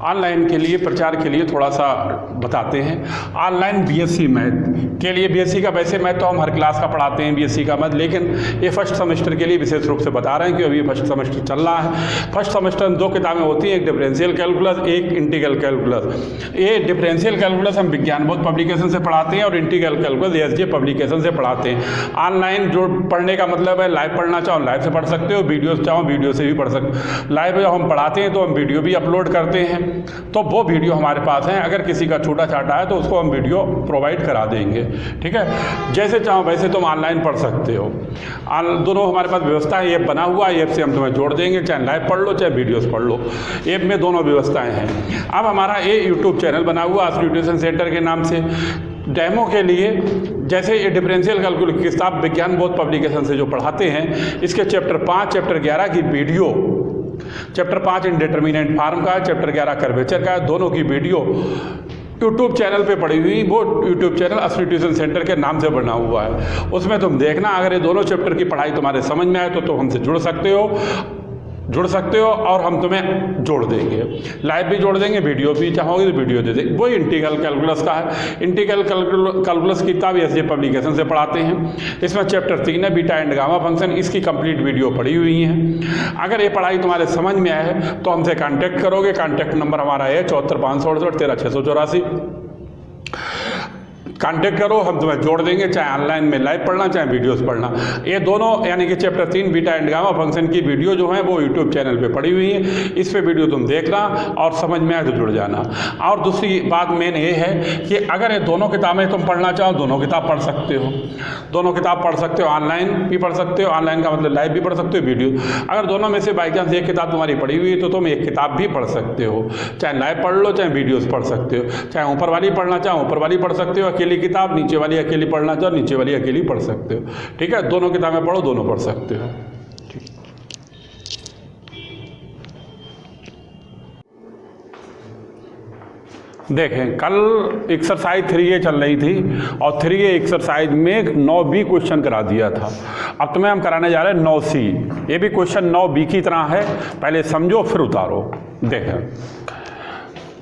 Online के लिए प्रचार के लिए थोड़ा सा बताते हैं। ऑनलाइन बीएससी मैथ के लिए, बीएससी का वैसे मैथ तो हम हर क्लास का पढ़ाते हैं बीएससी का मैथ, लेकिन ये फर्स्ट सेमेस्टर के लिए विशेष रूप से बता रहे हैं कि अभी फर्स्ट सेमेस्टर चल रहा है। फर्स्ट सेमेस्टर में 2 किताबें होती हैं, एक डिफरेंशियल कैलकुलस, एक इंटीग्रल कैलकुलस। ये डिफरेंशियल कैलकुलस हम विज्ञान बोध पब्लिकेशन से पढ़ाते हैं और इंटीग्रल कैलकुलस एसजे पब्लिकेशन से पढ़ाते हैं। ऑनलाइन जो पढ़ने का मतलब है, लाइव पढ़ना चाहो लाइव से पढ़ सकते हो, वीडियो चाहो वीडियो से भी पढ़ सकते हो। लाइव जब हम पढ़ाते हैं तो हम वीडियो भी अपलोड करते हैं, तो वो वीडियो हमारे पास है। अगर किसी का छोटा छाटा है तो उसको हम वीडियो प्रोवाइड करा देंगे, ठीक है। जैसे चाहो वैसे तुम ऑनलाइन पढ़ सकते हो। दोनों हमारे पास व्यवस्था है, ऐप बना हुआ है, ऐप से हम तुम्हें जोड़ देंगे, चाहे लाइव पढ़ लो चाहे वीडियोस पढ़ लो, ऐप में दोनों व्यवस्थाएं हैं। अब हमारा ये यूट्यूब चैनल बना हुआ आस्क ट्यूशन सेंटर के नाम से। डेमो के लिए जैसे ये डिफरेंशियल कैलकुलस की किताब विज्ञान बोध पब्लिकेशन से जो पढ़ाते हैं, इसके चैप्टर 5 चैप्टर 11 की वीडियो, चैप्टर 5 इंडिटरमिनेंट फार्म का है, चैप्टर 11 कर्वेचर का है, दोनों की वीडियो यूट्यूब चैनल पे पड़ी हुई। वो YouTube channel ask tuition centre के नाम से बना हुआ है, उसमें तुम देखना। अगर ये दोनों चैप्टर की पढ़ाई तुम्हारे समझ में आए तो हमसे जुड़ सकते हो और हम तुम्हें जोड़ देंगे, लाइव भी जोड़ देंगे, वीडियो भी चाहोगे तो वीडियो दे देंगे। वही इंटीग्रल कैलकुलस का है। इंटीग्रल कैलकुलस की किताब एसजे पब्लिकेशन से पढ़ाते हैं। इसमें चैप्टर 3 है बीटा एंड गामा फंक्शन, इसकी कंप्लीट वीडियो पड़ी हुई है। अगर ये पढ़ाई तुम्हारे समझ में आए तो हमसे कांटेक्ट करोगे। कांटेक्ट नंबर हमारा है 74 568 13 684। कांटेक्ट करो, हम तुम्हें जोड़ देंगे, चाहे ऑनलाइन में लाइव पढ़ना चाहे वीडियोस पढ़ना। ये दोनों यानी कि chapter 3 beta and gamma function की वीडियो जो है वो यूट्यूब चैनल पे पड़ी हुई है। इस पे वीडियो तुम देखना और समझ में आए तो जुड़ जाना। और दूसरी बात मेन ये है कि अगर ये दोनों किताबें तुम पढ़ना चाहो, दोनों किताब पढ़ सकते हो। दोनों किताब पढ़ सकते हो, ऑनलाइन भी पढ़ सकते हो, ऑनलाइन का मतलब लाइव भी पढ़ सकते हो, वीडियो। अगर दोनों में से बाई चांस एक किताब तुम्हारी पढ़ी हुई है तो तुम एक किताब भी पढ़ सकते हो, चाहे लाइव पढ़ लो चाहे वीडियोस पढ़ सकते हो। चाहे ऊपर वाली पढ़ना चाहो ऊपर वाली पढ़ सकते हो अकेली किताब, नीचे वाली अकेली पढ़ना चाहो नीचे वाली अकेली पढ़ सकते हो, ठीक है। दोनों किताबें पढ़ो, दोनों पढ़ सकते हो। देखें, कल एक्सरसाइज 3A चल रही थी और 3A एक्सरसाइज में 9B क्वेश्चन करा दिया था। अब तुम्हें हम कराने जा रहे हैं 9C। ये भी क्वेश्चन 9B की तरह है, पहले समझो फिर उतारो। देखें,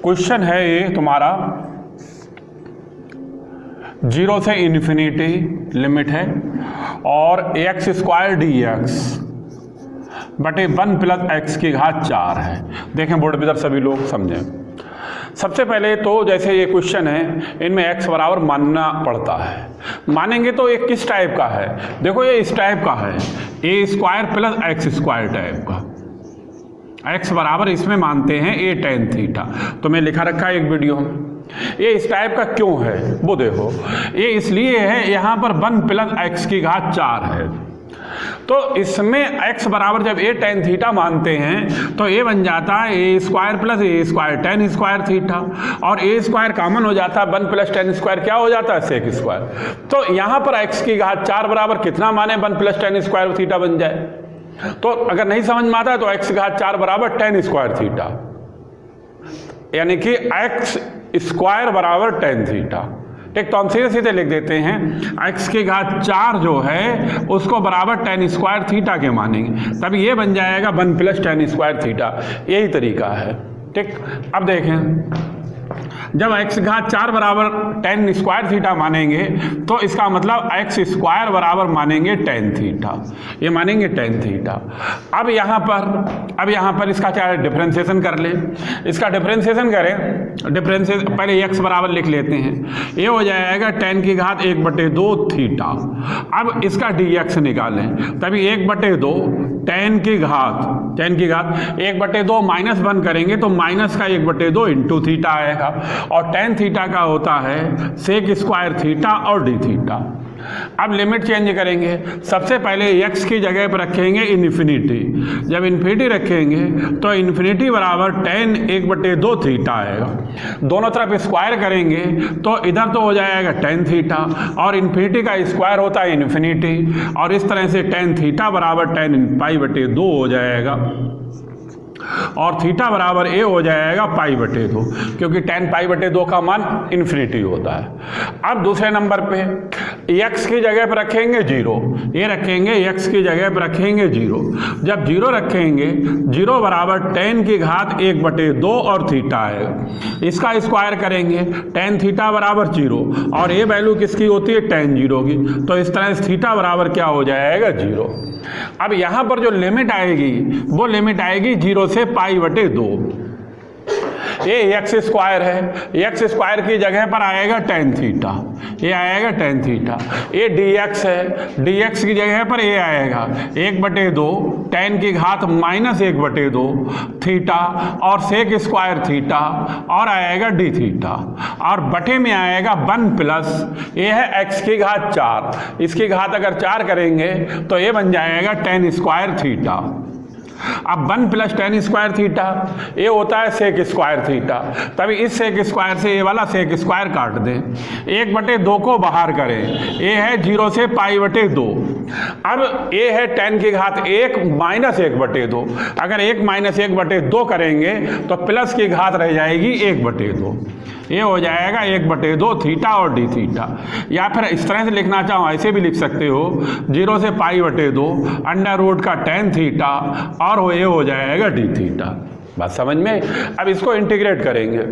क्वेश्चन है ये तुम्हारा 0 से इन्फिनिटी लिमिट है और x² dx बटे 1 + x की घात 4 है। देखें बोर्ड पर सभी लोग समझें। सबसे पहले तो जैसे ये क्वेश्चन है, इनमें x बराबर मानना पड़ता है। मानेंगे तो ये किस टाइप का है? देखो ये इस टाइप का है, a² + x² टाइप का। x बराबर इसमें मानते हैं a tan थीटा, तो मैं लिखा रखा है एक वीडियो में। ये इस टाइप का क्यों है वो देखो, ये इसलिए है यहाँ पर 1 + x की घात 4 है। तो इसमें x बराबर जब a tan थीटा मानते हैं तो ये बन जाता है a² + a² tan² थीटा, और a² कॉमन हो जाता है, 1 + tan² क्या हो जाता है sec²। तो यहाँ पर x की घात 4 बराबर कितना माने 1 + tan² थीटा बन जाए। तो अगर नहीं समझ में आता है तो x की घात 4 बराबर tan² थीटा, यानी कि x² बराबर tan थीटा। ठीक, तो हम सीधे सीधे लिख देते हैं x की घात 4 जो है उसको बराबर tan² थीटा के मानेंगे, तब ये बन जाएगा 1 + tan² थीटा। यही तरीका है। ठीक, अब देखें, जब x घात 4 बराबर tan² थीटा मानेंगे तो इसका मतलब x² बराबर मानेंगे tan थीटा, ये मानेंगे tan थीटा। अब यहाँ पर इसका क्या है, डिफरेंशिएशन कर ले। इसका डिफरेंशिएशन करें, डिफरेंशिएशन पहले x बराबर लिख लेते हैं, ये हो जाएगा tan की घात 1/2 थीटा। अब इसका dx निकालें, तभी 1/2 tan की घात 1/2 माइनस 1 करेंगे तो माइनस का 1/2 इंटू थीटा आएगा, और tan थीटा का होता है sec² थीटा और d थीटा। अब लिमिट चेंज करेंगे, सबसे पहले x की जगह पर रखेंगे इन्फिनिटी। जब इन्फिनिटी रखेंगे तो इन्फिनिटी बराबर tan 1/2 थीटा आएगा। दोनों तरफ स्क्वायर करेंगे तो इधर तो हो जाएगा tan थीटा, और इन्फिनिटी का स्क्वायर होता है इन्फिनिटी, और इस तरह से tan थीटा बराबर tan π/2 हो जाएगा। और थीटा बराबर ए हो जाएगा पाई बटे 2, क्योंकि tan पाई बटे 2 का मान इन्फिनिटी होता है। अब दूसरे नंबर पे x की जगह पर रखेंगे 0, ये रखेंगे x की जगह पर रखेंगे 0। जब 0 रखेंगे 0 बराबर tan की घात 1 बटे 2 और थीटा आएगा, इसका स्क्वायर करेंगे tan थीटा बराबर 0, और ये वैल्यू किसकी होती है tan 0 की, तो इस तरह से थीटा बराबर क्या हो जाएगा 0। अब यहाँ पर जो लिमिट आएगी वो लिमिट आएगी 0 से पाई बटे 2। ये एक्स स्क्वायर है, एक्स स्क्वायर की जगह पर आएगा tan थीटा, ये आएगा tan थीटा। ये dx है, dx की जगह पर ये आएगा 1 बटे 2 tan की घात -1 बटे 2 थीटा और सेक स्क्वायर थीटा और आएगा d थीटा, और बटे में आएगा 1 प्लस ये है x की घात 4, इसकी घात अगर 4 करेंगे तो ये बन जाएगा tan स्क्वायर थीटा। अब 1 प्लस tan स्क्वायर थीटा ये होता है सेक स्क्वायर थीटा, तभी इस सेक स्क्वायर से ये वाला सेक स्क्वायर काट दें, 1 बटे 2 को बाहर करें, ये है 0 से पाई बटे 2। अब ये है tan की घात 1 माइनस 1 बटे 2, अगर 1 माइनस 1 बटे 2 करेंगे तो प्लस की घात रह जाएगी 1 बटे 2, ये हो जाएगा 1 बटे 2 थीटा और डी थीटा। या फिर इस तरह से लिखना चाहो ऐसे भी लिख सकते हो 0 से पाई बटे 2 अंडर रूट का tan थीटा और ये हो जाएगा डी थीटा। बात समझ में? अब इसको इंटीग्रेट करेंगे,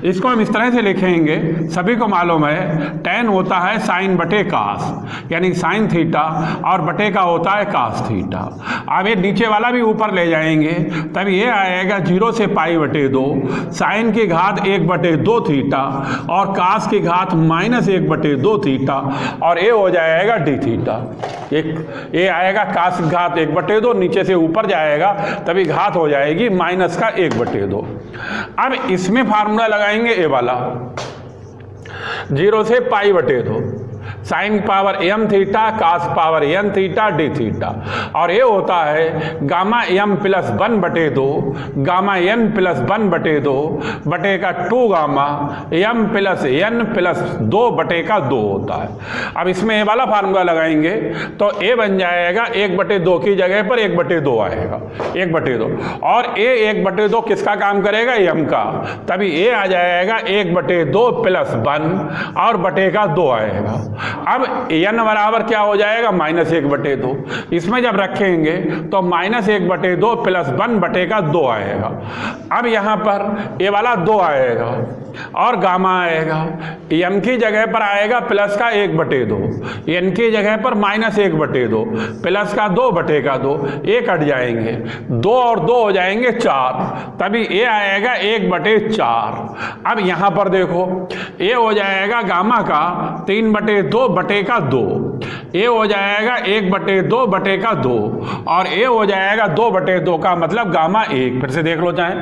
इसको हम इस तरह से लिखेंगे, सभी को मालूम है tan होता है साइन बटे कास, यानी साइन थीटा, और बटे का होता है कास थीटा। अब ये नीचे वाला भी ऊपर ले जाएंगे, तब ये आएगा 0 से पाई बटे 2 साइन की घात 1 बटे 2 थीटा और कास की घात -1 बटे 2 थीटा, और ये हो जाएगा डी थीटा। ये आएगा कास की घात 1 बटे 2, नीचे से ऊपर जाएगा तभी घात हो जाएगी माइनस का 1 बटे 2। अब इसमें फार्मूला लगाएंगे ए वाला, 0 से पाई बटे 2 sine power m theta cos power n theta d theta, और ये होता है गामा m प्लस 1 बटे 2 गामा n प्लस 1 बटे 2 बटे का 2 gamma m plus n plus 2 बटे का 2 होता है। अब इसमें ये वाला फार्मूला लगाएंगे तो a बन जाएगा 1 बटे 2 की जगह पर 1 बटे 2 आएगा, 1 बटे 2, और a 1 बटे 2 किसका काम करेगा m का, तभी a आ जाएगा 1 बटे 2 प्लस 1 और बटे का 2 आएगा। अब n बराबर क्या हो जाएगा -1 बटे 2, इसमें जब रखेंगे तो -1 बटे 2 प्लस 1 बटे का 2 आएगा। अब यहाँ पर ये वाला 2 आएगा और गामा आएगा, m की जगह पर आएगा प्लस का 1 बटे 2, n की जगह पर -1 बटे 2 प्लस का 2 बटे का 2, ये कट जाएंगे, 2 और 2 हो जाएंगे 4, तभी ये आएगा 1 बटे 4। अब यहाँ पर देखो ये हो जाएगा गामा का 3 बटे 2 बटे का 2, ये हो जाएगा 1 बटे 2 बटे का 2, और ये हो जाएगा 2 बटे 2 का मतलब गामा 1। फिर से देख लो चाहे,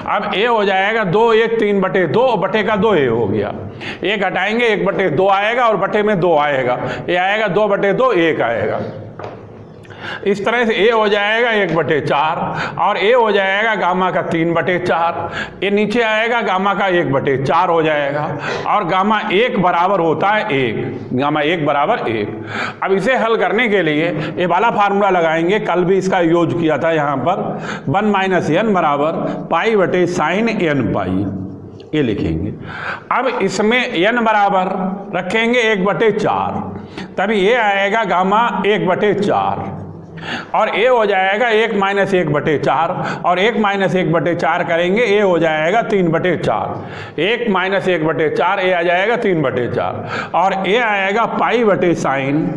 अब ये हो जाएगा 2 1 3 बटे 2 बटे का 2 ये हो गया, ये घटाएंगे 1 बटे 2 आएगा और बटे में 2 आएगा, ये आएगा 2 बटे 2 1 आएगा। इस तरह से ए हो जाएगा 1 बटे 4 और ए हो जाएगा गामा का 3 बटे 4, ये नीचे आएगा गामा का 1 बटे 4 हो जाएगा, और गामा 1 बराबर होता है 1, गामा 1 बराबर 1। अब इसे हल करने के लिए ये वाला फार्मूला लगाएंगे, कल भी इसका यूज किया था यहाँ पर, 1 माइनस n बराबर पाई बटे साइन n पाई, ये लिखेंगे। अब इसमें n बराबर रखेंगे 1 बटे 4, तभी ये आएगा गामा 1 बटे 4, और a हो जाएगा 1 माइनस 1 बटे 4, और 1 माइनस 1 बटे 4 करेंगे a हो जाएगा 3 बटे 4, 1 माइनस 1 बटे 4 a आ जाएगा 3 बटे 4, और a आएगा पाई बटे साइन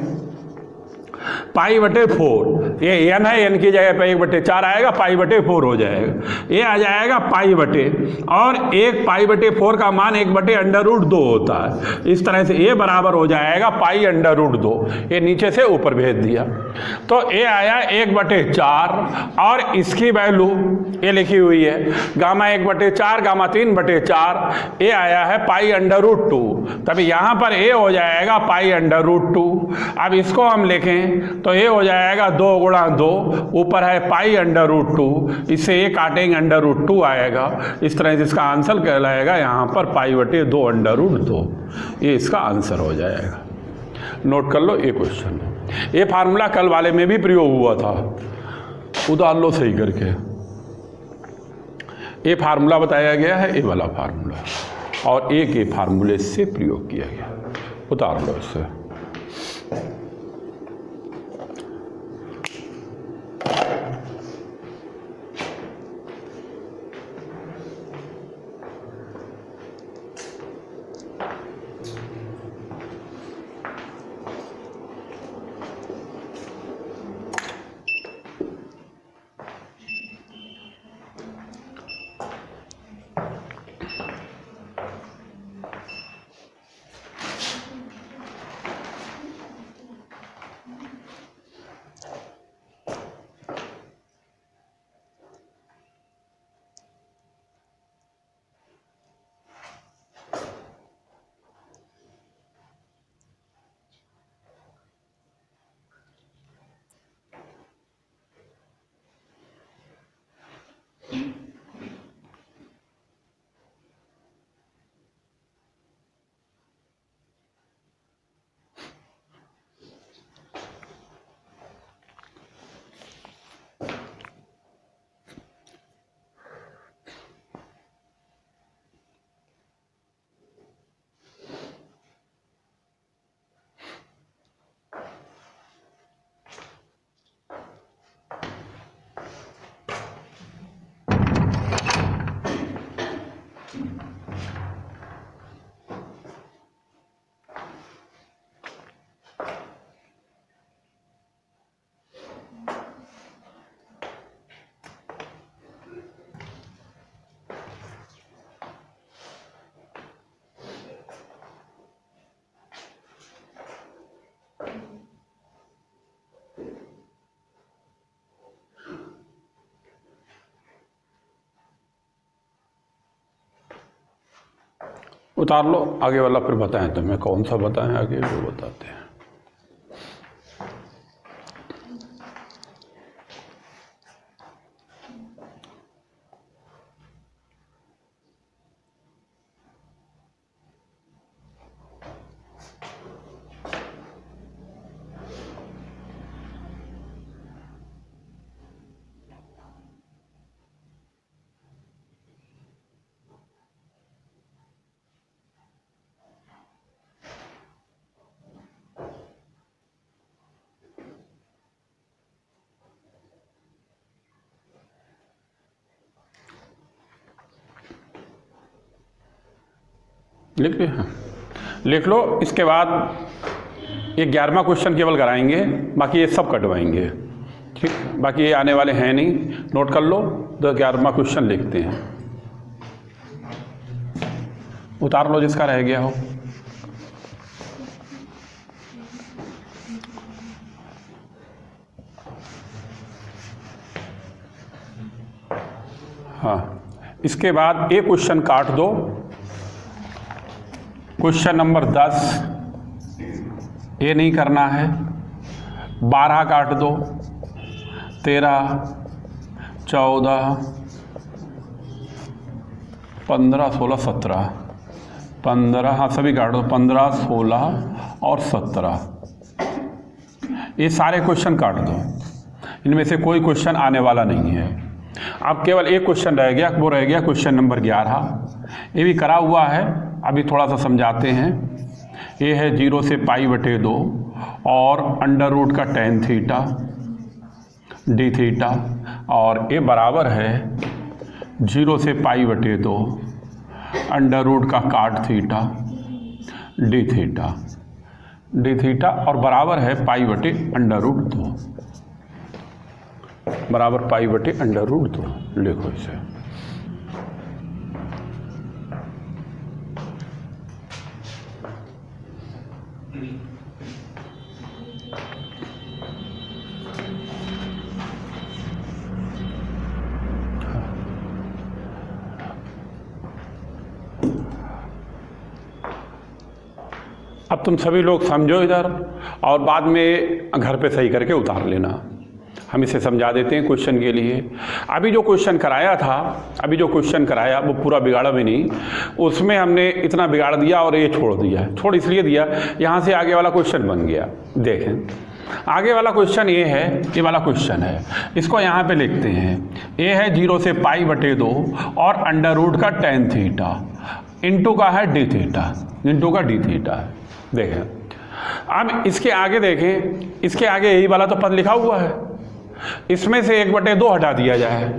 पाई बटे 4, ये n है, n की जगह पे 1 बटे 4 आएगा, पाई बटे 4 हो जाएगा, ये आ जाएगा पाई बटे, और 1 पाई बटे 4 का मान 1 बटे अंडर रूट 2 होता है। इस तरह से ये बराबर हो जाएगा पाई अंडर रूट 2, ये नीचे से ऊपर भेज दिया, तो ये आया 1 बटे 4, और इसकी वैल्यू ये लिखी हुई है गामा 1 बटे 4 गामा 3 बटे 4, ये आया है पाई अंडर रूट 2, तभी यहाँ पर ये हो जाएगा पाई अंडर रूट 2। अब इसको हम लिखें तो ये हो जाएगा 2 गुणा 2, ऊपर है पाई अंडर रूट 2, इससे ये काटेंगे अंडर रूट 2 आएगा, इस तरह से इसका आंसर कहलाएगा यहाँ पर पाई बटे 2 अंडर रूट 2, ये इसका आंसर हो जाएगा। नोट कर लो ये क्वेश्चन है, ये फार्मूला कल वाले में भी प्रयोग हुआ था, उतार लो सही करके। ये फार्मूला बताया गया है, ये वाला फार्मूला, और एक ये फार्मूले से प्रयोग किया गया। उतार लो इससे। उतार लो, आगे वाला फिर बताएं तुम्हें कौन सा बताएं, आगे वो बताते हैं। लिख लिया? हाँ लिख लो। इसके बाद ये 11वां क्वेश्चन केवल कराएंगे, बाकी ये सब कटवाएंगे, ठीक। बाकी ये आने वाले हैं नहीं, नोट कर लो। तो 11वां क्वेश्चन लिखते हैं, उतार लो जिसका रह गया हो। हाँ, इसके बाद एक क्वेश्चन काट दो। क्वेश्चन नंबर 10 ये नहीं करना है। 12 काट दो, 13, 14, 15, 16, 17, 15, हाँ सभी काट दो, 15, 16 और 17, ये सारे क्वेश्चन काट दो। इनमें से कोई क्वेश्चन आने वाला नहीं है। अब केवल एक क्वेश्चन रह गया, वो रह गया क्वेश्चन नंबर 11। ये भी करा हुआ है, अभी थोड़ा सा समझाते हैं। ये है 0 से π/2 और अंडर रूट का tan थीटा d थीटा, और ये बराबर है 0 से π/2 अंडर रूट का cot थीटा d थीटा और बराबर है π/√2, बराबर π/√2। लिखो इसे। अब तुम सभी लोग समझो इधर, और बाद में घर पे सही करके उतार लेना। हम इसे समझा देते हैं क्वेश्चन के लिए। अभी जो क्वेश्चन कराया वो पूरा बिगाड़ा भी नहीं, उसमें हमने इतना बिगाड़ दिया और ये छोड़ दिया। छोड़ इसलिए दिया, यहाँ से आगे वाला क्वेश्चन बन गया। देखें, आगे वाला क्वेश्चन ये है, ये वाला क्वेश्चन है, इसको यहाँ पे लिखते हैं। ये है 0 से π/2 और अंडर रूट का tan थीटा इंटू का है d थीटा, इंटू का d थीटा है। देखें अब इसके आगे देखें, इसके आगे यही वाला तो पद लिखा हुआ है, इसमें से 1/2 हटा दिया जाए,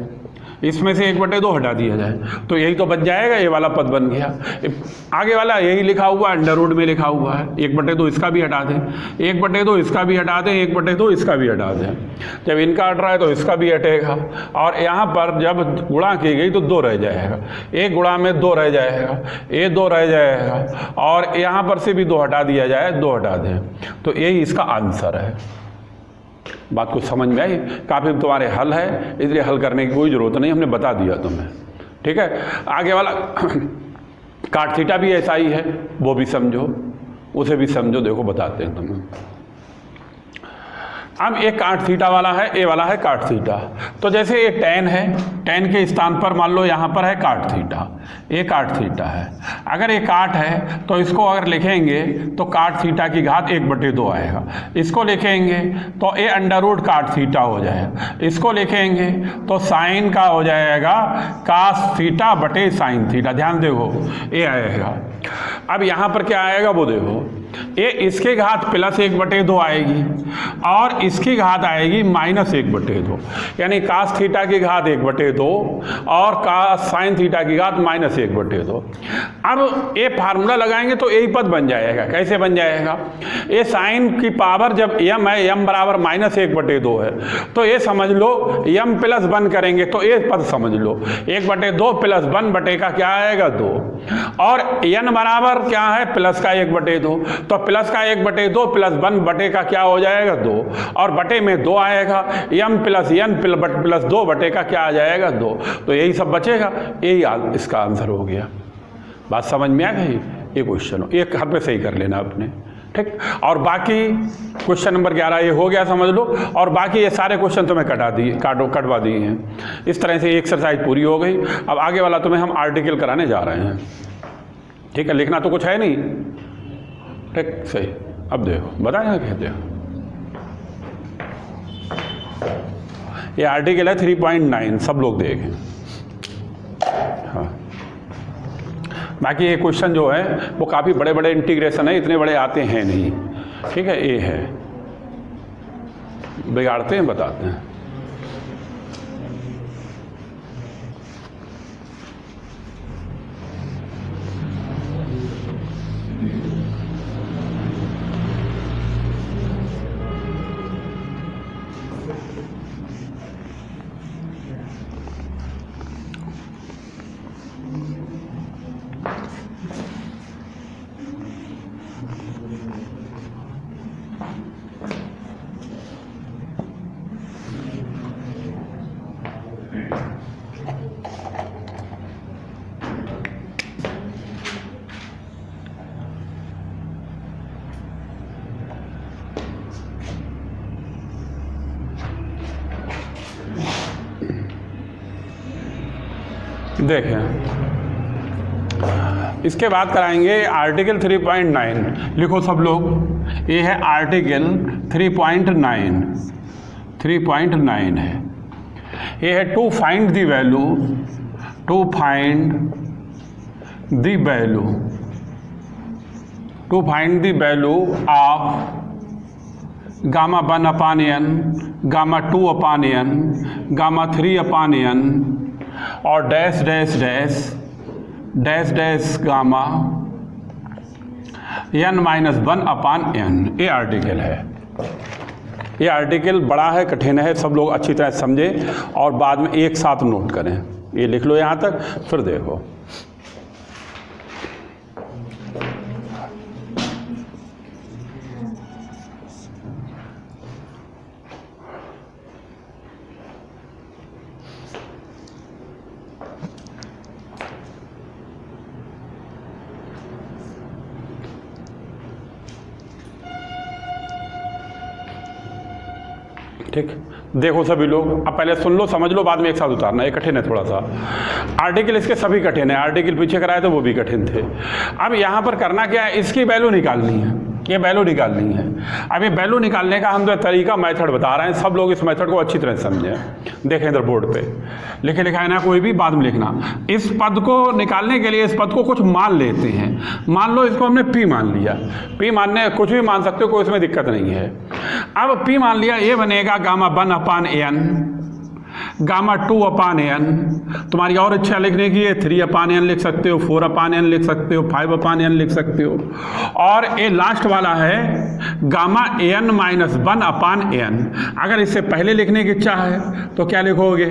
इसमें से 1/2 हटा दिया जाए तो यही तो बन जाएगा, ये वाला पद बन गया। आगे वाला यही लिखा हुआ है, अंडर रूट में लिखा हुआ है, 1/2 इसका भी हटा दें, 1/2 इसका भी हटा दें, 1/2 इसका भी हटा दें। जब इनका हट रहा है तो इसका भी हटेगा, और यहाँ पर जब गुणा की गई तो 2 रह जाएगा, 1 गुणा में 2 रह जाएगा, ये 2 रह जाएगा, और यहाँ पर से भी 2 हटा दिया जाए, 2 हटा दें, तो यही इसका आंसर है। बात कुछ समझ में आई? काफ़ी तुम्हारे हल है, इसलिए हल करने की कोई ज़रूरत नहीं, हमने बता दिया तुम्हें। ठीक है, आगे वाला काट थीटा भी ऐसा ही है, वो भी समझो, उसे भी समझो। देखो बताते हैं तुम्हें। अब एक काट थीटा वाला है, ये वाला है काट थीटा। तो जैसे ये tan है, tan के स्थान पर मान लो यहाँ पर है काट थीटा, ये काट थीटा है। अगर ये काट है तो इसको अगर लिखेंगे तो काट थीटा की घात 1/2 आएगा। इसको लिखेंगे तो ये अंडर रूट काट थीटा हो जाएगा। इसको लिखेंगे तो साइन का हो जाएगा कास थीटा बटे साइन थीटा। ध्यान देखो ये आएगा। अब यहाँ पर क्या आएगा वो देखो, ये इसकी घात +1/2 आएगी और इसकी घात आएगी -1/2, यानी कास थीटा की घात 1/2 और कास साइन थीटा की घात -1/2। अब ये फार्मूला लगाएंगे तो यही पद बन जाएगा। कैसे बन जाएगा? ये साइन की पावर जब m है, m बराबर -1/2 है, तो ये समझ लो m + 1 करेंगे तो ये पद समझ लो 1/2 + 1 बटे का क्या आएगा 2, और n बराबर क्या है प्लस का 1/2, तो प्लस का 1/2 + 1 बटे का क्या हो जाएगा 2, और बटे में 2 आएगा, m + n + 2 बटे का क्या आ जाएगा 2, तो यही सब बचेगा। यही इसका आंसर हो गया। बात समझ में आ गई? ये क्वेश्चन एक हाथ में सही कर लेना आपने, ठीक। और बाकी क्वेश्चन नंबर 11 ये हो गया, समझ लो। और बाकी ये सारे क्वेश्चन तुम्हें कटवा दिए हैं। इस तरह से एक्सरसाइज पूरी हो गई। अब आगे वाला तुम्हें हम आर्टिकल कराने जा रहे हैं, ठीक है। लिखना तो कुछ है नहीं, ठीक, सही। अब देखो बताया कहते हो, ये आर्टिकल है 3.9, सब लोग देखें। हाँ, बाकी ये क्वेश्चन जो है वो काफ़ी बड़े बड़े इंटीग्रेशन है, इतने बड़े आते हैं नहीं, ठीक है। ये है, बिगाड़ते हैं, बताते हैं। देखें, इसके बाद कराएंगे आर्टिकल 3.9। लिखो सब लोग, ये है आर्टिकल 3.9। 3.9 है, ये है to find the value, to find the value, to find the value of Γ1/n, Γ2/n, Γ3/n और dash dash dash dash dash gamma n-1/n। ये आर्टिकल है। ये आर्टिकल बड़ा है, कठिन है, सब लोग अच्छी तरह समझें और बाद में एक साथ नोट करें। ये लिख लो यहाँ तक, फिर देखो। ठीक, देखो सभी लोग, अब पहले सुन लो, समझ लो, बाद में एक साथ उतारना। ये कठिन है थोड़ा सा। आर्टिकल इसके सभी कठिन है, आर्टिकल पीछे कराए तो वो भी कठिन थे। अब यहाँ पर करना क्या है, इसकी वैल्यू निकालनी है। ये वैल्यू निकालनी है। अब ये वैल्यू निकालने का हम जो तरीका मेथड बता रहे हैं, सब लोग इस मेथड को अच्छी तरह समझें। देखें इधर बोर्ड पे लिखा है ना, कोई भी बाद में लिखना। इस पद को निकालने के लिए इस पद को कुछ मान लेते हैं। मान लो इसको हमने P मान लिया। P मानने कुछ भी मान सकते हो, कोई इसमें दिक्कत नहीं है। अब P मान लिया, ये बनेगा गामा 1/n, गामा 2/n। तुम्हारी और इच्छा लिखने की है 3/n लिख सकते हो, 4/n लिख सकते हो, 5/n लिख सकते हो। और ये लास्ट वाला है गामा n-1/n। अगर इससे पहले लिखने की इच्छा है तो क्या लिखोगे,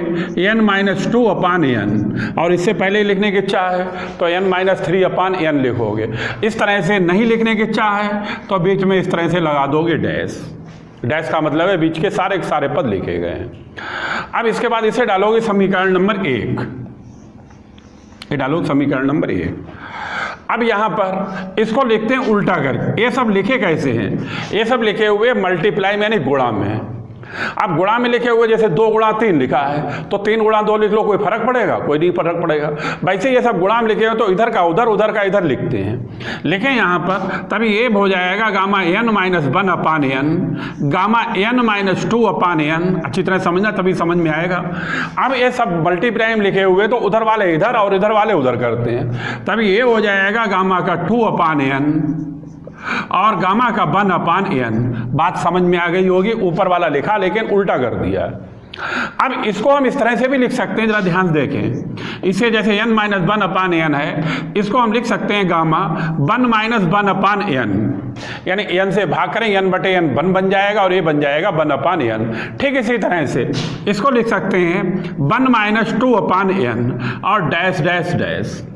n-2/n। और इससे पहले लिखने की इच्छा है तो n-3/n लिखोगे। इस तरह से नहीं लिखने की इच्छा है तो बीच में इस तरह से लगा दोगे डैश। डैश का मतलब है बीच के सारे पद लिखे गए हैं। अब इसके बाद इसे डालोगे समीकरण नंबर 1। ये डालोगे समीकरण नंबर 1। अब यहाँ पर इसको लिखते हैं उल्टा करके। ये सब लिखे कैसे हैं, ये सब लिखे हुए मल्टीप्लाई में यानी गुणा में। अब गुणा में लिखे हुए जैसे 2 गुणा 3 लिखा है तो 3 गुणा 2 लिख लो, कोई फर्क पड़ेगा, कोई नहीं फर्क पड़ेगा। वैसे ये सब गुणा में लिखे हो तो इधर का उधर, उधर का इधर लिखते हैं। लिखें यहाँ पर, तभी ये हो जाएगा गामा n-1/n, गामा n-2/n। अच्छी तरह समझना तभी समझ में आएगा। अब ये सब मल्टीप्लाई में लिखे हुए तो उधर वाले इधर और इधर वाले उधर करते हैं, तभी ये हो जाएगा गामा का 2/n और गामा का 1/n। बात समझ में आ गई होगी। ऊपर वाला लिखा लेकिन उल्टा कर दिया। अब इसको हम इस तरह से भी लिख सकते हैं, जरा ध्यान देखें। इसे जैसे n-1/n है, इसको हम लिख सकते हैं गामा 1-1/n, यानी n से भाग करें n/n 1 बन जाएगा और ये बन जाएगा 1/n। ठीक इसी तरह से इसको लिख सकते हैं 1-2/n और डैश डैश डैश।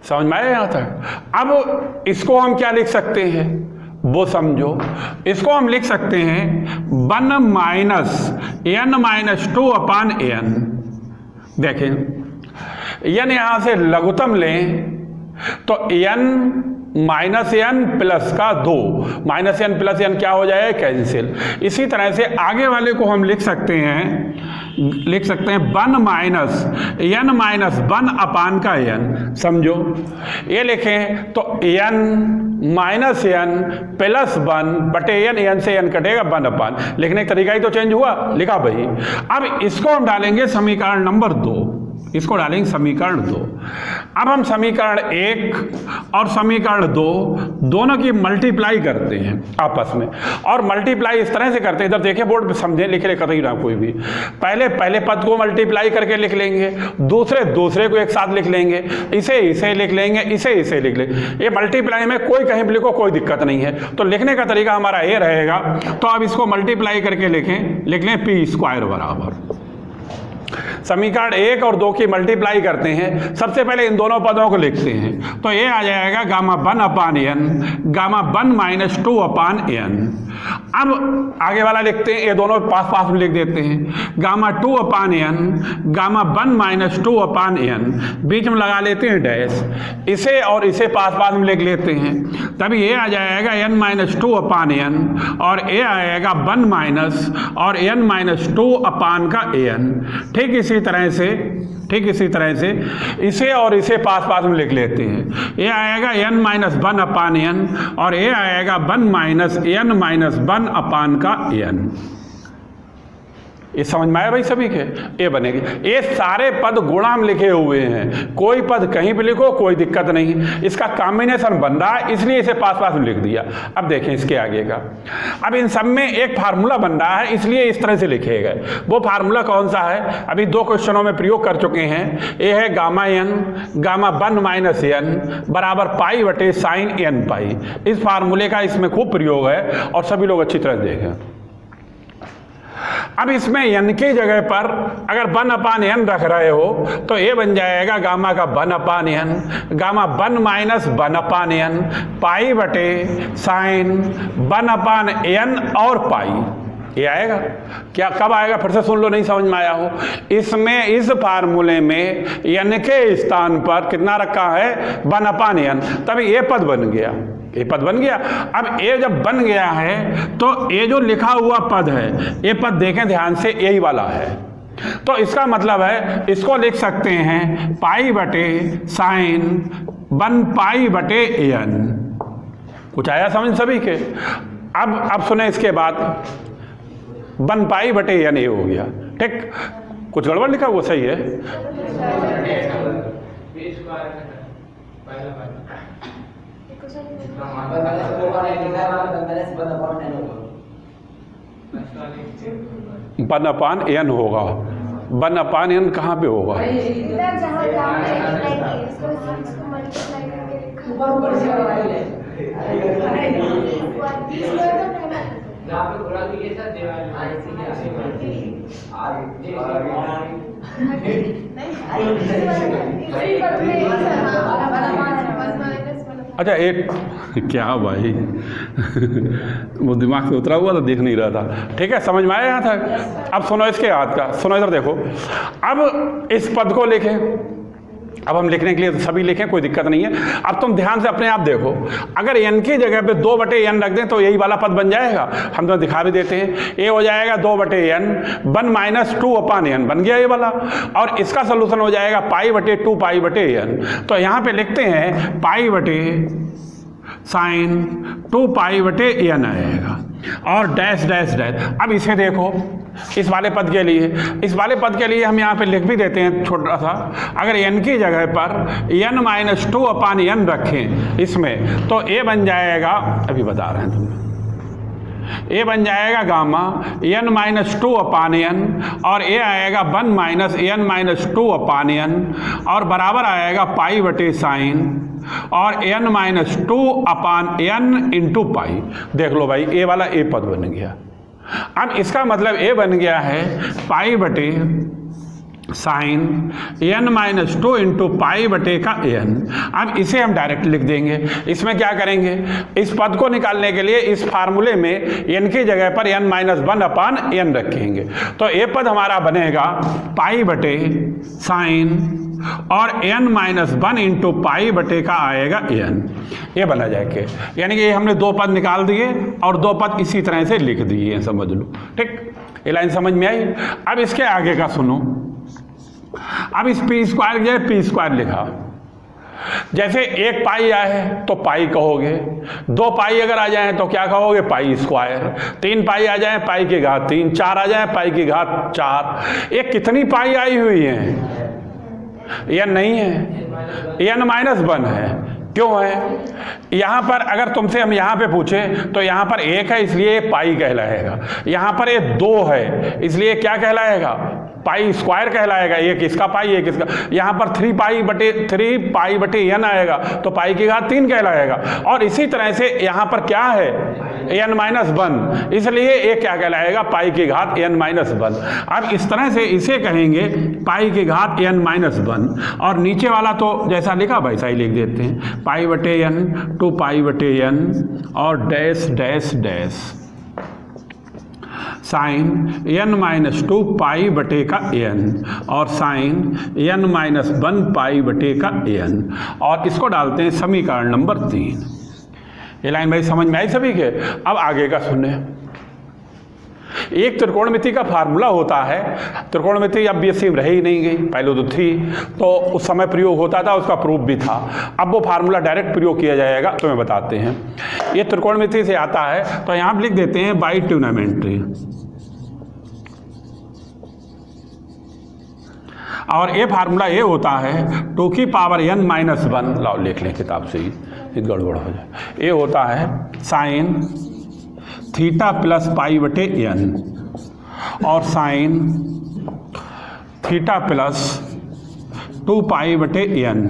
समझ में आया यहाँ तक। अब इसको हम क्या लिख सकते हैं वो समझो। इसको हम लिख सकते हैं 1-n-2/n। देखें n यहाँ से लघुत्तम लें तो n-n प्लस का 2, -n प्लस n क्या हो जाएगा, कैंसिल। इसी तरह से आगे वाले को हम लिख सकते हैं 1-n-1/n। समझो ये लिखें तो n-n प्लस 1/n, n से n कटेगा 1/n। लिखने का तरीका ही तो चेंज हुआ, लिखा भाई। अब इसको हम डालेंगे समीकरण नंबर 2। इसको डालेंगे समीकरण 2। अब हम समीकरण 1 और समीकरण 2 दोनों की मल्टीप्लाई करते हैं आपस में। और मल्टीप्लाई इस तरह से करते हैं, इधर देखिए बोर्ड पे समझे, लिख ले कतई ना कोई भी। पहले पद को मल्टीप्लाई करके लिख लेंगे, दूसरे को एक साथ लिख लेंगे, इसे लिख लेंगे, इसे लिख लेंगे। ये मल्टीप्लाई में कोई कहीं भी लिखो, कोई दिक्कत नहीं है। तो लिखने का तरीका हमारा ये रहेगा। तो अब इसको मल्टीप्लाई करके लिख लें p² बराबर। समीकरण 1 और 2 की मल्टीप्लाई करते हैं। सबसे पहले इन दोनों पदों को लिखते हैं तो ये आ जाएगा गामा 1/n, गामा 1-2/n। अब आगे वाला लिखते हैं, ये दोनों पास में लिख देते हैं, गामा 2/n, गामा 1-2/n। बीच में लगा लेते हैं डैश। इसे और इसे पास में लिख लेते हैं, तभी ये आ जाएगा n-2/n और ये आएगा 1- और n-2/n। ठीक इसी तरह से इसे और इसे पास में लिख लेते हैं। ये आएगा n-1/n और ये आएगा 1-n-1/n। ये समझ में आया भाई सभी के। ये बनेगी। ये सारे पद गुणा में लिखे हुए हैं, कोई पद कहीं भी लिखो कोई दिक्कत नहीं। इसका कॉम्बिनेशन बन रहा है इसलिए इसे पास में लिख दिया। अब देखें इसके आगे का। अब इन सब में एक फार्मूला बन रहा है इसलिए इस तरह से लिखे गए। वो फार्मूला कौन सा है, अभी 2 क्वेश्चनों में प्रयोग कर चुके हैं। ये है गामा n, गामा 1-n बराबर π/sin n π। इस फार्मूले का इसमें खूब प्रयोग है और सभी लोग अच्छी तरह देखें। अब इसमें n की जगह पर अगर 1/n रख रहे हो तो ये बन जाएगा गामा का 1/n, gamma 1-1/n π/sin 1/n और π। ये आएगा क्या, कब आएगा फिर से सुन लो, नहीं समझ में आया हो। इसमें इस फार्मूले में n के स्थान पर कितना रखा है 1/n, तभी ये पद बन गया। ये पद बन गया। अब ये जब बन गया है तो ये जो लिखा हुआ पद है, ये पद देखें ध्यान से, यही वाला है। तो इसका मतलब है इसको लिख सकते हैं π/sin 1π/n। कुछ आया समझ सभी के? अब सुने इसके बाद 1 पाई बटे n ये हो गया, ठीक। कुछ गड़बड़ लिखा वो सही है? वन अपान n होगा। 1 अपान n कहाँ पे होगा? अच्छा एक क्या भाई वो दिमाग से उतरा हुआ था, देख नहीं रहा था, ठीक है, समझ में आया यहाँ तक। अब सुनो इसके हाथ का, सुनो इधर देखो। अब इस पद को लिखें, अब हम लिखने के लिए तो सभी लिखें, कोई दिक्कत नहीं है। अब तुम ध्यान से अपने आप देखो, अगर n की जगह पे 2 बटे n रख दें तो यही वाला पद बन जाएगा। हम तो दिखा भी देते हैं, ये हो जाएगा 2 बटे n, 1 माइनस 2 अपान n बन गया ये वाला, और इसका सोल्यूशन हो जाएगा पाई बटे 2 पाई बटे n। तो यहाँ पे लिखते हैं पाई बटे साइन 2 पाई बटे n आएगा, और डैश डैश डैश। अब इसे देखो, इस वाले पद के लिए, इस वाले पद के लिए हम यहाँ पे लिख भी देते हैं छोटा सा, अगर n की जगह पर n माइनस 2 अपान n रखें इसमें, तो a बन जाएगा, अभी बता रहे हैं तुम्हें, a बन जाएगा गामा n माइनस 2 अपान n, और a आएगा 1 माइनस n माइनस 2 अपान n, और बराबर आएगा पाई बटे साइन और n माइनस 2 अपान n इंटू पाई। देख लो भाई, a वाला a पद बन गया। अब इसका मतलब a बन गया है पाई बटे sine n minus 2 into pi बटे का n। अब इसे हम डायरेक्ट लिख देंगे। इसमें क्या करेंगे, इस पद को निकालने के लिए इस फार्मूले में n की जगह पर n माइनस 1 अपान n रखेंगे, तो a पद हमारा बनेगा पाई बटे साइन और n माइनस 1 इंटू पाई बटे का आएगा n, ये बना जाएगा। यानी कि हमने 2 पद निकाल दिए और 2 पद इसी तरह से लिख दिए, समझ लो, ठीक। ये लाइन समझ में आई? अब इसके आगे का सुनो। अब इस पी स्क्वायर जो है पी स्क्वायर लिखा, जैसे 1 पाई आए तो पाई कहोगे, 2 पाई अगर आ जाए तो क्या कहोगे, पाई स्क्वायर, 3 पाई आ जाए पाई की घात 3, 4 आ जाए पाई की घात 4। ये कितनी पाई आई हुई है? n नहीं है, n माइनस 1 है। क्यों है? यहाँ पर अगर तुमसे हम यहाँ पे पूछे तो यहाँ पर 1 है इसलिए पाई कहलाएगा, यहाँ पर ये 2 है इसलिए क्या कहलाएगा, पाई स्क्वायर कहलाएगा। एक इसका पाई एक इसका, यहाँ पर 3 पाई बटे n आएगा तो पाई की घात 3 कहलाएगा। और इसी तरह से यहाँ पर क्या है, n माइनस 1, इसलिए ये क्या कहलाएगा, पाई की घात n माइनस 1। अब इस तरह से इसे कहेंगे पाई की घात n माइनस 1, और नीचे वाला तो जैसा लिखा वैसा ही लिख देते हैं, पाई बटे n 2 पाई बटे n और dash dash dash sign n minus 2 पाई बटे का n और साइन n माइनस 1 पाई बटे का n, और इसको डालते हैं समीकरण नंबर 3। ये लाइन भाई समझ में आई सभी के? अब आगे का सुने। एक त्रिकोणमिति का फार्मूला होता है, त्रिकोणमिति अब बीएससी में रह ही नहीं गई, पहले तो थी, तो उस समय प्रयोग होता था, उसका प्रूफ भी था। अब वो फार्मूला डायरेक्ट प्रयोग किया जाएगा, तो मैं बताते हैं। ये त्रिकोणमिति से आता है, तो यहाँ लिख देते हैं बाई ट्रिग्नोमेट्री, और ये फार्मूला ये होता है 2 की पावर n माइनस 1, लाओ लिख लें किताब से ही गड़बड़ हो जाए। ये होता है साइन थीटा प्लस पाई बटे n और साइन थीटा प्लस 2 पाई बटे n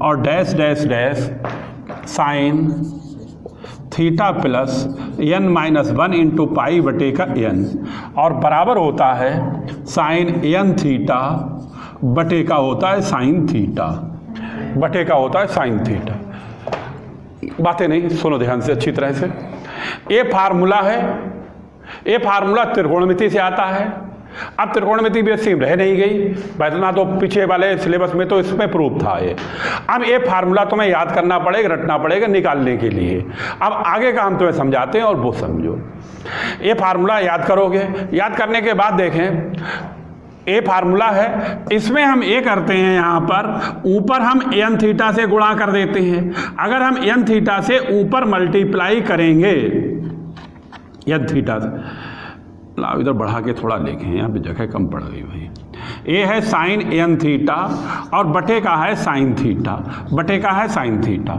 और dash dash dash sine theta plus n minus 1 into pi बटे का n, और बराबर होता है साइन n थीटा बटे का होता है साइन थीटा, बटे का होता है साइन थीटा। बातें नहीं, सुनो ध्यान से अच्छी तरह से। ये फार्मूला है, ये फार्मूला त्रिकोणमिति से आता है। अब त्रिकोणमिति बीएससी में रह नहीं गई, बैठना तो पीछे वाले सिलेबस में तो इसमें प्रूफ था ये। अब ये फार्मूला तुम्हें याद करना पड़ेगा, रटना पड़ेगा निकालने के लिए। अब आगे का हम तुम्हें समझाते हैं और वो समझो। ये फार्मूला याद करोगे, याद करने के बाद देखें ए फार्मूला है, इसमें हम ए करते हैं, यहाँ पर ऊपर हम एन थीटा से गुणा कर देते हैं। अगर हम एन थीटा से ऊपर मल्टीप्लाई करेंगे एन थीटा से, लाओ इधर बढ़ा के थोड़ा लिखें, यहाँ पे जगह कम पड़ गई भाई। ए है साइन एन थीटा और बटे का है साइन थीटा, बटे का है साइन थीटा।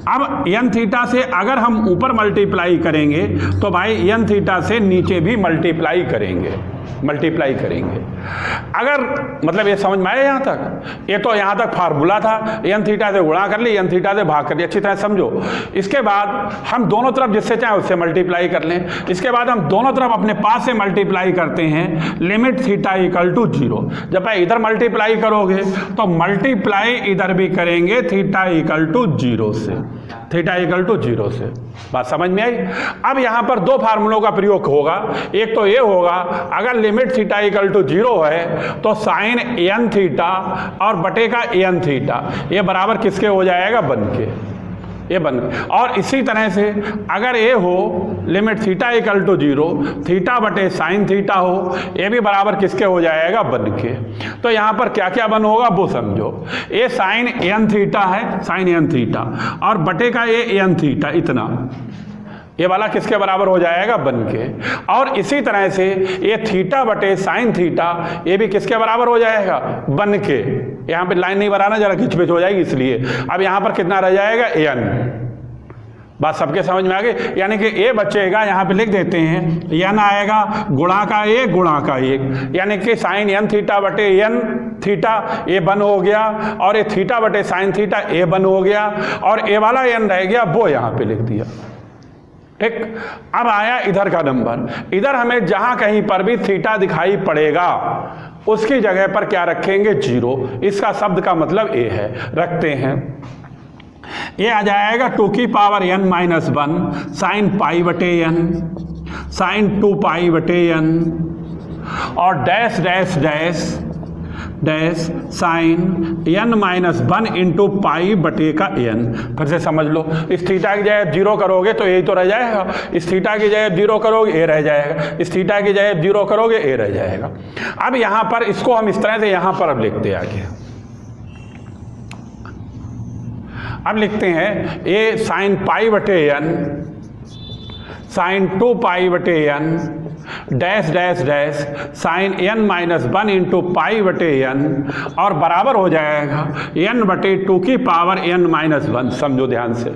अब एन थीटा से अगर हम ऊपर मल्टीप्लाई करेंगे तो भाई एन थीटा से नीचे भी मल्टीप्लाई करेंगे, मल्टीप्लाई करेंगे। अगर मतलब ये समझ में आया यहाँ तक? ये तो यहाँ तक फार्मूला था, एन थीटा से गुणा कर ली, एन थीटा से भाग कर ली, अच्छी तरह समझो। इसके बाद हम दोनों तरफ जिससे चाहे उससे मल्टीप्लाई कर लें। इसके बाद हम दोनों तरफ अपने पास से मल्टीप्लाई करते हैं, लिमिट थीटा इक्वल टू 0। जब भाई इधर मल्टीप्लाई करोगे तो मल्टीप्लाई इधर भी करेंगे थीटा इक्वल टू 0 से, थीटा इक्वल टू 0 से। बात समझ में आई? अब यहाँ पर दो फार्मूलों का प्रयोग होगा। एक तो ये होगा, अगर लिमिट थीटा इक्वल टू 0 है तो साइन एन थीटा और बटे का एन थीटा ये बराबर किसके हो जाएगा? बन के, ये बन। और इसी तरह से अगर ये हो limit theta equal to 0, theta बटे साइन थीटा हो, ये भी बराबर किसके हो जाएगा? बन के। तो यहाँ पर क्या क्या बन होगा वो समझो। ये साइन एन थीटा है, साइन एन थीटा, और बटे का ये एन थीटा, इतना ये वाला किसके बराबर हो जाएगा? बन के। और इसी तरह से ये थीटा बटे साइन थीटा ये भी किसके बराबर हो जाएगा? बन के। यहाँ पे लाइन नहीं बनाना, जरा खिंचपिच हो जाएगी इसलिए। अब यहाँ पर कितना रह जाएगा? एन। बात सबके समझ में आ गई? यानी कि ए बचेगा, यहाँ पे लिख देते हैं, एन आएगा गुणा का ए गुणा का एक, यानी कि साइन एन थीटा बटे एन थीटा ए बन हो गया, और ये थीटा बटे साइन थीटा ए बन हो गया, और ए वाला एन रह गया वो यहाँ पे लिख दिया। ठीक। अब आया इधर का नंबर। इधर हमें जहां कहीं पर भी थीटा दिखाई पड़ेगा उसकी जगह पर क्या रखेंगे? 0। इसका शब्द का मतलब ए है, रखते हैं। ये आ जाएगा 2 की power n minus 1 sine pi बटे n, साइन 2 पाई बटे n, और dash dash dash dash sign n minus 1 into pi बटे का n। फिर से समझ लो, इस थीटा की जगह 0 करोगे तो यही तो रह जाएगा, इस थीटा की जगह 0 करोगे ए रह जाएगा, इस थीटा की जगह 0 करोगे ए रह जाएगा। अब यहाँ पर इसको हम इस तरह से यहाँ पर अब लिखते आगे। अब लिखते हैं ये साइन पाई बटे n, साइन 2 पाई बटे n, dash dash dash sign n minus 1 into pi बटे n, और बराबर हो जाएगा n बटे 2 की पावर n माइनस 1। समझो ध्यान से,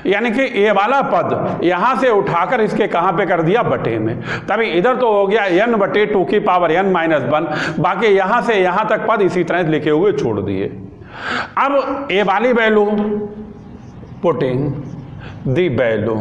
यानी कि ये वाला पद यहाँ से उठाकर इसके कहाँ पे कर दिया? बटे में। तभी इधर तो हो गया n बटे 2 की पावर n माइनस 1, बाकी यहाँ से यहाँ तक पद इसी तरह लिखे हुए छोड़ दिए। अब ए वाली value putting the value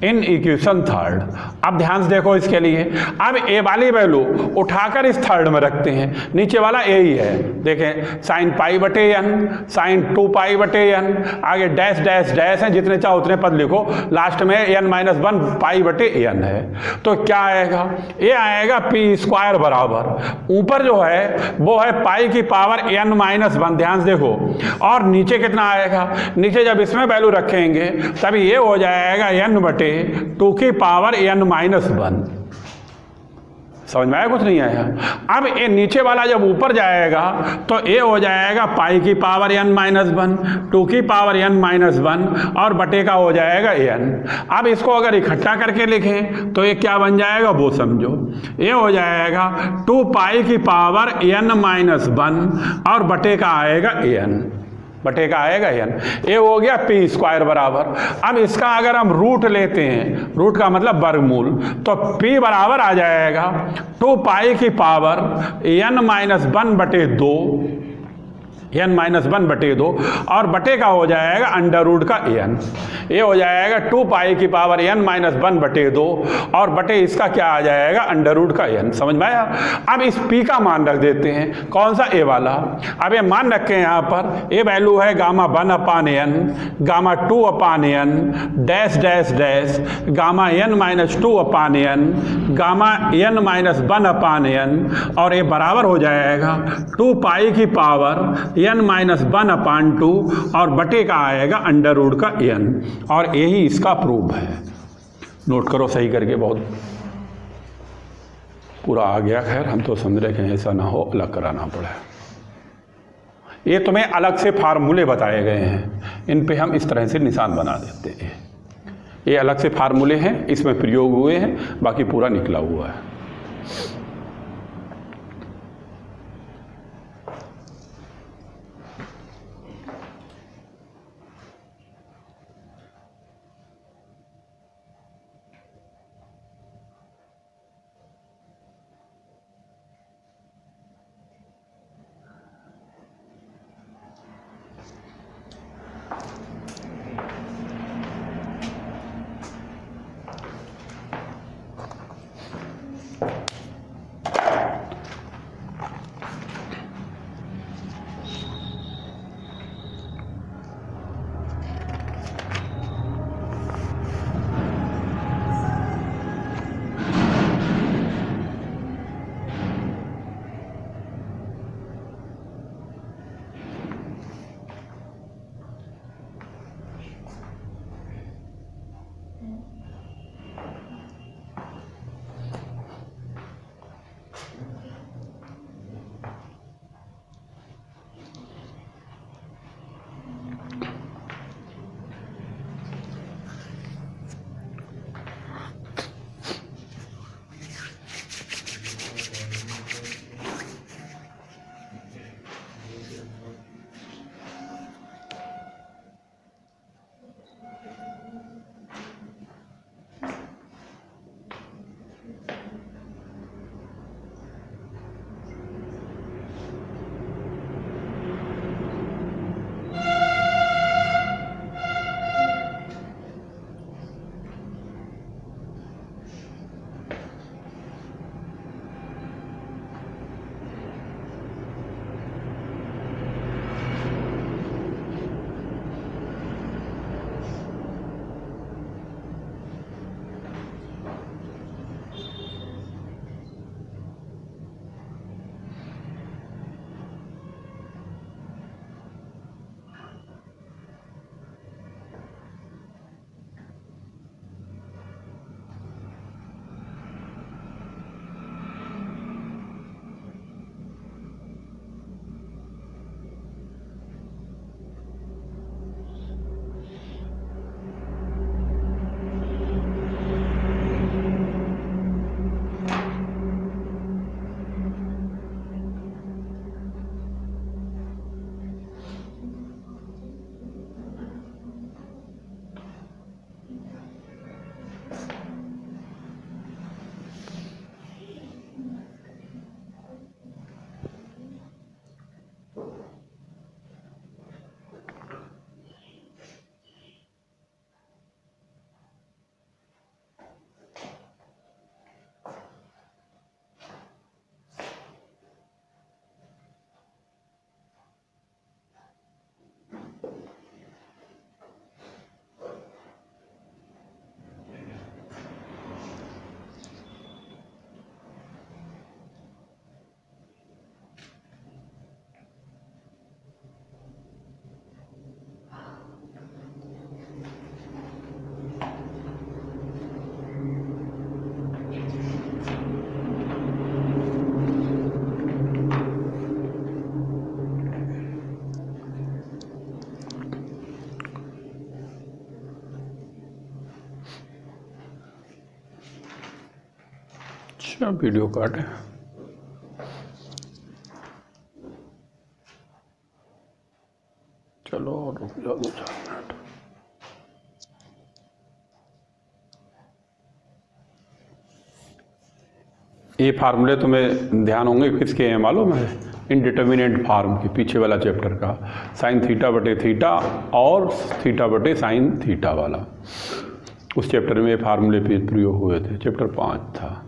in equation third. अब ध्यान से देखो इसके लिए, अब ए वाली वैल्यू उठाकर इस थर्ड में रखते हैं, नीचे वाला ए ही है। देखें साइन पाई बटे n, साइन 2 पाई बटे n, आगे डैश डैश डैश है, जितने चाहो उतने पद लिखो, लास्ट में n माइनस 1 पाई बटे n है। तो क्या आएगा? ये आएगा पी स्क्वायर बराबर, ऊपर जो है वो है पाई की पावर n माइनस 1, ध्यान से देखो, और नीचे कितना आएगा? नीचे जब इसमें वैल्यू रखेंगे तभी ये हो जाएगा n बटे 2 की पावर n माइनस 1। समझ में आया? कुछ नहीं आया? अब ये नीचे वाला जब ऊपर जाएगा तो ये हो जाएगा पाई की पावर n माइनस 1, 2 की पावर n माइनस 1, और बटे का हो जाएगा n। अब इसको अगर इकट्ठा करके लिखें तो ये क्या बन जाएगा वो समझो। ये हो जाएगा 2 पाई की पावर n माइनस 1, और बटे का आएगा n, बटे का आएगा n। ये हो गया पी स्क्वायर बराबर। अब इसका अगर हम रूट लेते हैं, रूट का मतलब वर्गमूल, तो p बराबर आ जाएगा 2 पाई की पावर n माइनस 1 बटे 2, n माइनस 1 बटे 2, और बटे का हो जाएगा अंडर रूट का n। ये हो जाएगा 2 पाई की पावर n माइनस 1 बटे 2, और बटे इसका क्या आ जाएगा? अंडर रूट का n। समझ में आया? अब इस p का मान रख देते हैं, कौन सा? ए वाला। अब ये मान रखें यहाँ पर, ए वैल्यू है गामा 1 अपान n, गामा 2 अपान n, dash dash dash gamma n minus 2 अपान n, गामा n माइनस 1 अपान n, और ये बराबर हो जाएगा 2 पाई की पावर n माइनस 1 अपान 2, और बटे का आएगा अंडर रूट का n। और यही इसका प्रूफ है। नोट करो सही करके बहुत। पूरा आ गया। खैर हम तो समझ रहे कि ऐसा ना हो, अलग कराना पड़े। ये तुम्हें अलग से फार्मूले बताए गए हैं, इन पे हम इस तरह से निशान बना देते हैं। ये अलग से फार्मूले हैं, इसमें प्रयोग हुए हैं, बाकी पूरा निकला हुआ है। अच्छा वीडियो काटे। चलो और रुक जाओ 2-4 मिनट। ये फार्मूले तुम्हें ध्यान होंगे किसके हैं मालूम है? इनडिटर्मिनेंट फार्म के पीछे वाला चैप्टर का, साइन थीटा बटे थीटा और थीटा बटे साइन थीटा वाला। उस चैप्टर में फार्मूले पे प्रयोग हुए थे, चैप्टर 5 था।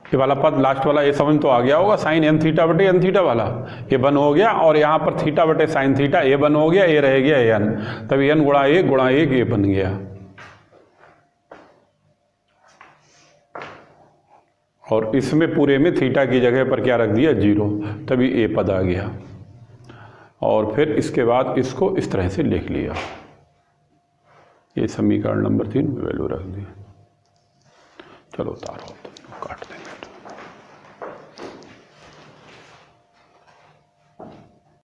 ये वाला पद लास्ट वाला ये समझ तो आ गया होगा, साइन एन थीटा बटे एन थीटा वाला ये वन हो गया, और यहाँ पर थीटा बटे साइन थीटा ए वन हो गया, ये रह गया एन, तब एन गुणा एक ये बन गया, और इसमें पूरे में थीटा की जगह पर क्या रख दिया 0, तभी ए पद आ गया। और फिर इसके बाद इसको इस तरह से लिख लिया, ये समीकरण नंबर 3 में वैल्यू रख दी। चलो उतारो, काट दें।